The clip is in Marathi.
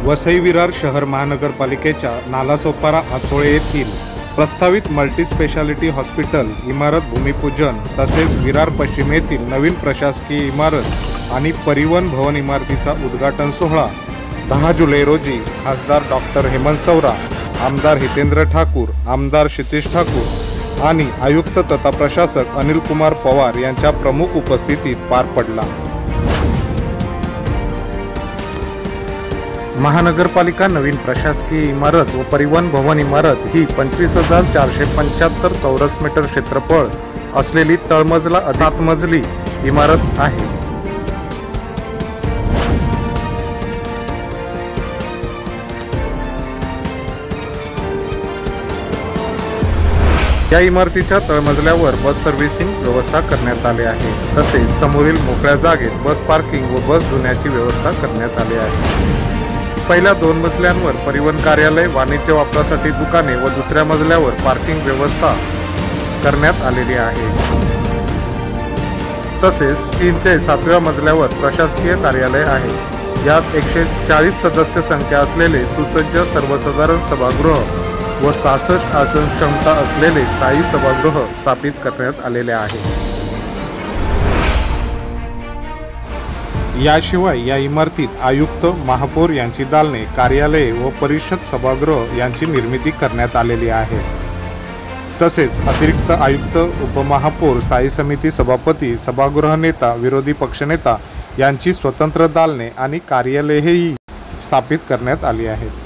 वसई विरार शहर महानगरपालिकेच्या नालासोपारा आचोळे येथील प्रस्तावित मल्टीस्पेशालिटी हॉस्पिटल इमारत भूमिपूजन तसेच विरार पश्चिम येथील नवीन प्रशासकीय इमारत आणि परिवहन भवन इमारतीचा उद्घाटन सोहळा 10 जुलै रोजी खासदार डॉक्टर हेमंत सौरा, आमदार हितेंद्र ठाकूर, आमदार क्षितिज ठाकूर आणि आयुक्त तथा प्रशासक अनिल कुमार पवार यांच्या प्रमुख उपस्थितीत पार पडला। महानगरपालिका नवीन प्रशासकीय इमारत व परिवहन भवन इमारत ही 25,475 चौरस मीटर क्षेत्रफळ असलेली तळमजला अतिमजली इमारत आहे। या इमारतीच्या तळमजल्यावर बस सर्व्हिसिंग व्यवस्था करण्यात आली आहे। तसेच समोरील मोकळ्या जागेत बस पार्किंग व बस धुण्याची व्यवस्था करण्यात आली आहे। पहिल्या 2 मजल्यांवर परिवहन कार्यालय, वाणिज्य वापरासाठी दुकाने व दुसऱ्या मजल्यावर पार्किंग व्यवस्था करण्यात आलेली आहे। तसेच 3 ते 7व्या मजल्यावर प्रशासकीय कार्यालय आहे। यात 140 सदस्य संख्या असलेले सुसज्ज सर्वसाधारण सभागृह व 66 आसन क्षमता असलेले स्थायी सभागृह स्थापित करण्यात आलेले आहे। याशिवाय या इमारतीत आयुक्त, महापौर यांची दालने, कार्यालये व परिषद सभागृह यांची निर्मिती करण्यात आलेली आहे। तसेच अतिरिक्त आयुक्त, उपमहापौर, स्थायी समिती सभापती, सभागृह नेता, विरोधी पक्षनेता यांची स्वतंत्र दालने आणि कार्यालयेही स्थापित करण्यात आली आहेत।